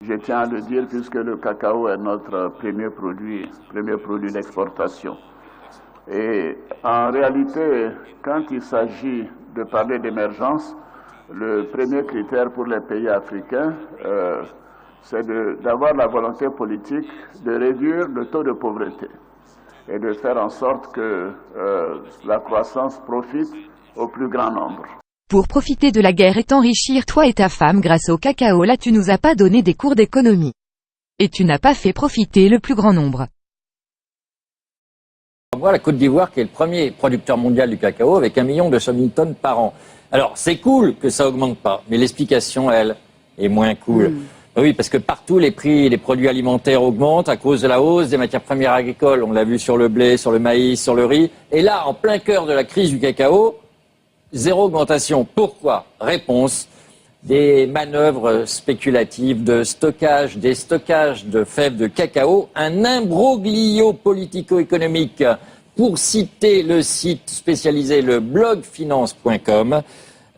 Je tiens à le dire puisque le cacao est notre premier produit d'exportation. Et en réalité, quand il s'agit de parler d'émergence, le premier critère pour les pays africains, c'est d'avoir la volonté politique de réduire le taux de pauvreté et de faire en sorte que la croissance profite au plus grand nombre. Pour profiter de la guerre et t'enrichir toi et ta femme grâce au cacao, là tu nous as pas donné des cours d'économie. Et tu n'as pas fait profiter le plus grand nombre. On voit la Côte d'Ivoire qui est le premier producteur mondial du cacao avec 1 200 000 tonnes par an. Alors c'est cool que ça augmente pas, mais l'explication, elle, est moins cool. Oui, parce que partout les prix des produits alimentaires augmentent à cause de la hausse des matières premières agricoles. On l'a vu sur le blé, sur le maïs, sur le riz. Et là, en plein cœur de la crise du cacao, zéro augmentation. Pourquoi? Réponse, des manœuvres spéculatives de stockage, des stockages de fèves de cacao, un imbroglio politico-économique, pour citer le site spécialisé, le blogfinance.com,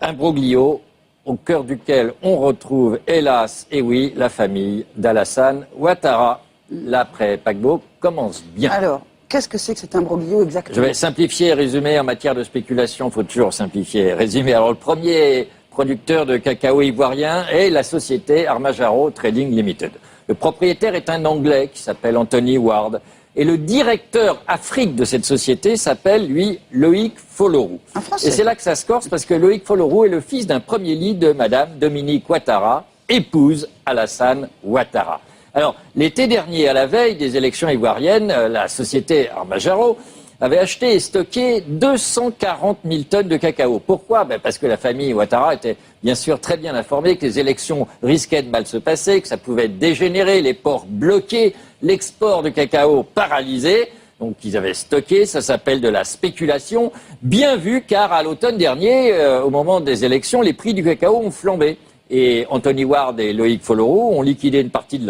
imbroglio au cœur duquel on retrouve, hélas, et oui, la famille d'Alassane Ouattara. L'après-paquebot commence bien. Alors, qu'est-ce que c'est que cet imbroglio exactement? Je vais simplifier et résumer. En matière de spéculation, il faut toujours simplifier et résumer. Alors, le premier producteur de cacao ivoirien est la société Armajaro Trading Limited. Le propriétaire est un Anglais qui s'appelle Anthony Ward. Et le directeur Afrique de cette société s'appelle, lui, Loïc Folorou. Et c'est là que ça se corse, parce que Loïc Folorou est le fils d'un premier lit de Madame Dominique Ouattara, épouse Alassane Ouattara. Alors, l'été dernier, à la veille des élections ivoiriennes, la société Armajaro avait acheté et stocké 240 000 tonnes de cacao. Pourquoi? Parce que la famille Ouattara était bien sûr très bien informée que les élections risquaient de mal se passer, que ça pouvait dégénérer, les ports bloqués, l'export de cacao paralysé. Donc ils avaient stocké, ça s'appelle de la spéculation. Bien vu, car à l'automne dernier, au moment des élections, les prix du cacao ont flambé. Et Anthony Ward et Loïc Folorou ont liquidé une partie de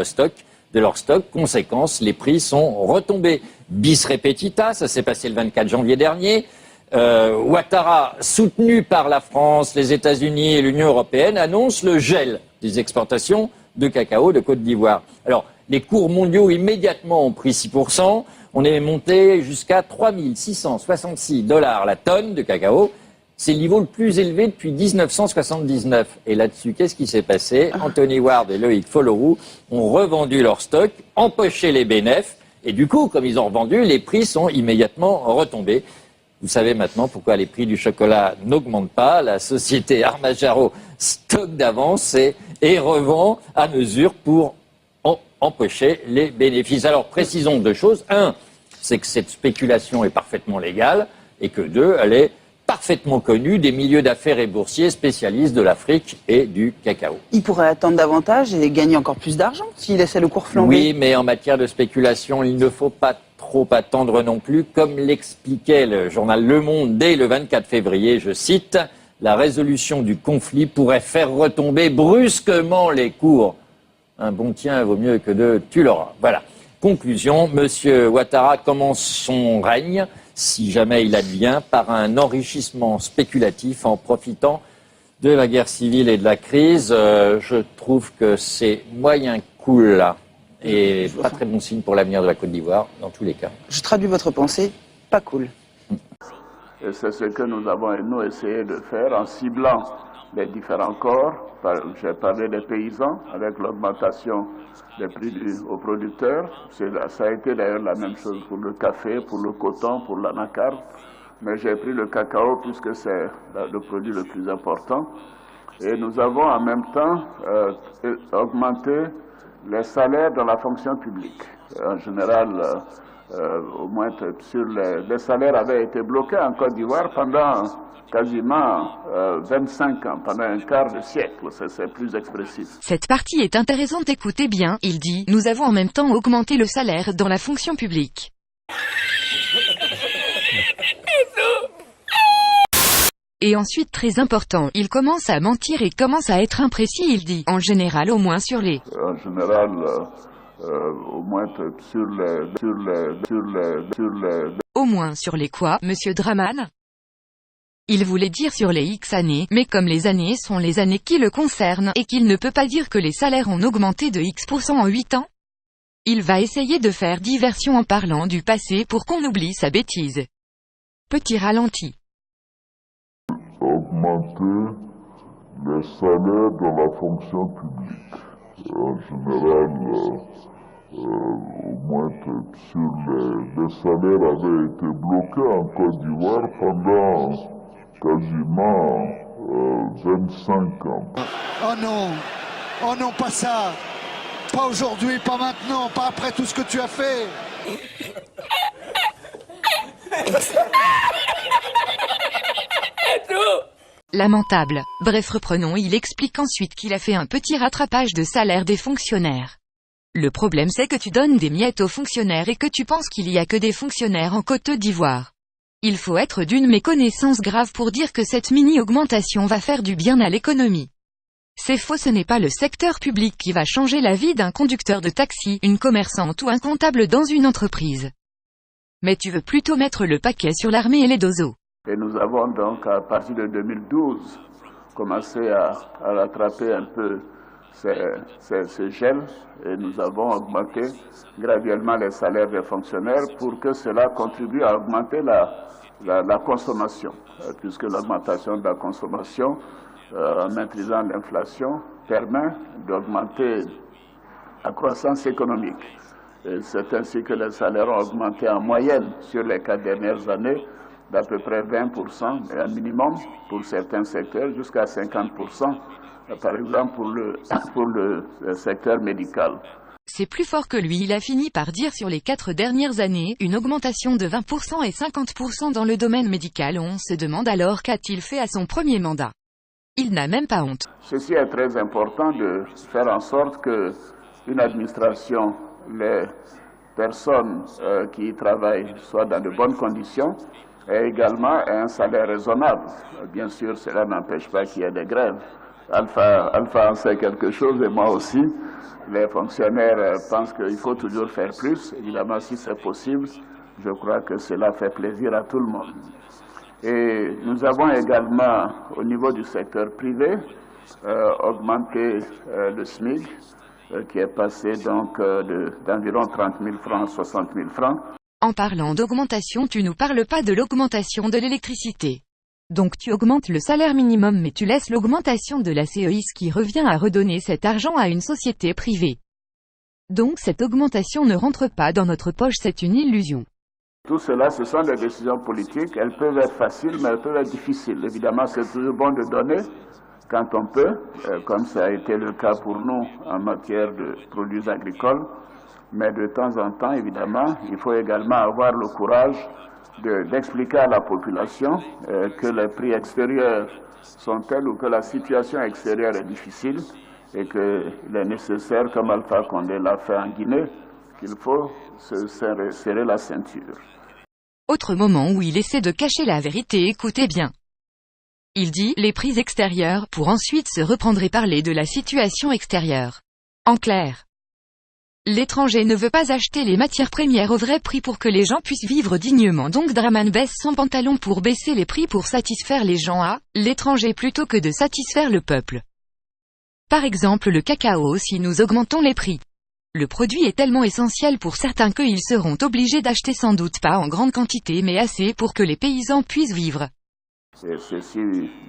leur stock. Conséquence, les prix sont retombés. Bis repetita, ça s'est passé le 24 janvier dernier. Ouattara, soutenu par la France, les États-Unis et l'Union européenne, annonce le gel des exportations de cacao de Côte d'Ivoire. Alors, les cours mondiaux immédiatement ont pris 6%. On est monté jusqu'à 3 666 $ la tonne de cacao. C'est le niveau le plus élevé depuis 1979. Et là-dessus, qu'est-ce qui s'est passé? Anthony Ward et Loïc Folorou ont revendu leur stock, empoché les bénéfices. Et du coup, comme ils ont revendu, les prix sont immédiatement retombés. Vous savez maintenant pourquoi les prix du chocolat n'augmentent pas. La société Armajaro stocke d'avance et revend à mesure pour empocher les bénéfices. Alors, précisons deux choses. Un, c'est que cette spéculation est parfaitement légale. Et que deux, elle est parfaitement connue des milieux d'affaires et boursiers spécialistes de l'Afrique et du cacao. Il pourrait attendre davantage et gagner encore plus d'argent s'il laissait le cours flamber. Oui, mais en matière de spéculation, il ne faut pas trop attendre non plus. Comme l'expliquait le journal Le Monde dès le 24 février, je cite, « La résolution du conflit pourrait faire retomber brusquement les cours. Un bon tien vaut mieux que deux, tu l'auras. » Voilà. Conclusion, M. Ouattara commence son règne, si jamais il advient, par un enrichissement spéculatif en profitant de la guerre civile et de la crise. Je trouve que c'est moyen cool là. Et pas très bon signe pour l'avenir de la Côte d'Ivoire, dans tous les cas. Je traduis votre pensée, pas cool. Et c'est ce que nous avons essayé de faire en ciblant les différents corps. J'ai parlé des paysans avec l'augmentation des prix aux producteurs. Ça a été d'ailleurs la même chose pour le café, pour le coton, pour l'anacarde. Mais j'ai pris le cacao puisque c'est le produit le plus important. Et nous avons en même temps augmenté les salaires dans la fonction publique. En général, au moins les salaires avaient été bloqués en Côte d'Ivoire pendant quasiment 25 ans, pendant un quart de siècle. C'est plus expressif. Cette partie est intéressante, écoutez bien, il dit, nous avons en même temps augmenté le salaire dans la fonction publique. Et ensuite, très important, il commence à mentir et commence à être imprécis, il dit, en général au moins sur les... En général, au moins Au moins sur les quoi, monsieur Draman? Il voulait dire sur les X années, mais comme les années sont les années qui le concernent, et qu'il ne peut pas dire que les salaires ont augmenté de X% en 8 ans, il va essayer de faire diversion en parlant du passé pour qu'on oublie sa bêtise. Petit ralenti. Augmenter les salaires dans la fonction publique. En général, au moins les salaires avaient été bloqués en Côte d'Ivoire pendant quasiment 25 ans. Oh non, oh non, pas ça. Pas aujourd'hui, pas maintenant, pas après tout ce que tu as fait. Lamentable. Bref, reprenons, il explique ensuite qu'il a fait un petit rattrapage de salaire des fonctionnaires. Le problème c'est que tu donnes des miettes aux fonctionnaires et que tu penses qu'il y a que des fonctionnaires en Côte d'Ivoire. Il faut être d'une méconnaissance grave pour dire que cette mini-augmentation va faire du bien à l'économie. C'est faux, ce n'est pas le secteur public qui va changer la vie d'un conducteur de taxi, une commerçante ou un comptable dans une entreprise. Mais tu veux plutôt mettre le paquet sur l'armée et les dozos. Et nous avons donc, à partir de 2012, commencé à rattraper un peu ces gels et nous avons augmenté graduellement les salaires des fonctionnaires pour que cela contribue à augmenter la consommation, puisque l'augmentation de la consommation, en maîtrisant l'inflation, permet d'augmenter la croissance économique. C'est ainsi que les salaires ont augmenté en moyenne sur les 4 dernières années d'à peu près 20%, et un minimum pour certains secteurs, jusqu'à 50%, par exemple pour le secteur médical. C'est plus fort que lui, il a fini par dire sur les 4 dernières années, une augmentation de 20% et 50% dans le domaine médical. On se demande alors qu'a-t-il fait à son premier mandat. Il n'a même pas honte. Ceci est très important de faire en sorte que une administration, les personnes qui y travaillent soient dans de bonnes conditions et également un salaire raisonnable. Bien sûr, cela n'empêche pas qu'il y ait des grèves. Alpha en sait quelque chose et moi aussi. Les fonctionnaires pensent qu'il faut toujours faire plus. Évidemment, si c'est possible, je crois que cela fait plaisir à tout le monde. Et nous avons également, au niveau du secteur privé, augmenté le SMIC, qui est passé donc d'environ 30 000 francs à 60 000 francs. En parlant d'augmentation, tu nous parles pas de l'augmentation de l'électricité. Donc tu augmentes le salaire minimum mais tu laisses l'augmentation de la CEIS qui revient à redonner cet argent à une société privée. Donc cette augmentation ne rentre pas dans notre poche, c'est une illusion. Tout cela, ce sont des décisions politiques. Elles peuvent être faciles, mais elles peuvent être difficiles. Évidemment, c'est toujours bon de donner quand on peut, comme ça a été le cas pour nous en matière de produits agricoles. Mais de temps en temps, évidemment, il faut également avoir le courage d'expliquer à la population que les prix extérieurs sont tels ou que la situation extérieure est difficile et qu'il est nécessaire, comme Alpha Condé l'a fait en Guinée, qu'il faut se serrer la ceinture. Autre moment où il essaie de cacher la vérité, écoutez bien. Il dit « les prix extérieurs » pour ensuite se reprendre et parler de la situation extérieure. En clair, l'étranger ne veut pas acheter les matières premières au vrai prix pour que les gens puissent vivre dignement, donc Draman baisse son pantalon pour baisser les prix pour satisfaire les gens à l'étranger plutôt que de satisfaire le peuple. Par exemple le cacao, si nous augmentons les prix. Le produit est tellement essentiel pour certains qu'ils seront obligés d'acheter sans doute pas en grande quantité mais assez pour que les paysans puissent vivre.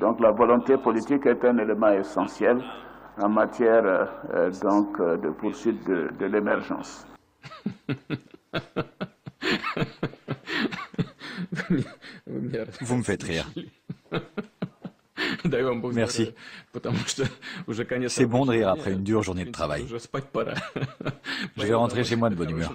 Donc la volonté politique est un élément essentiel en matière de poursuite de l'émergence. Vous me faites rire. Merci. C'est bon de rire après une dure journée de travail. Je vais rentrer chez moi de bonne humeur.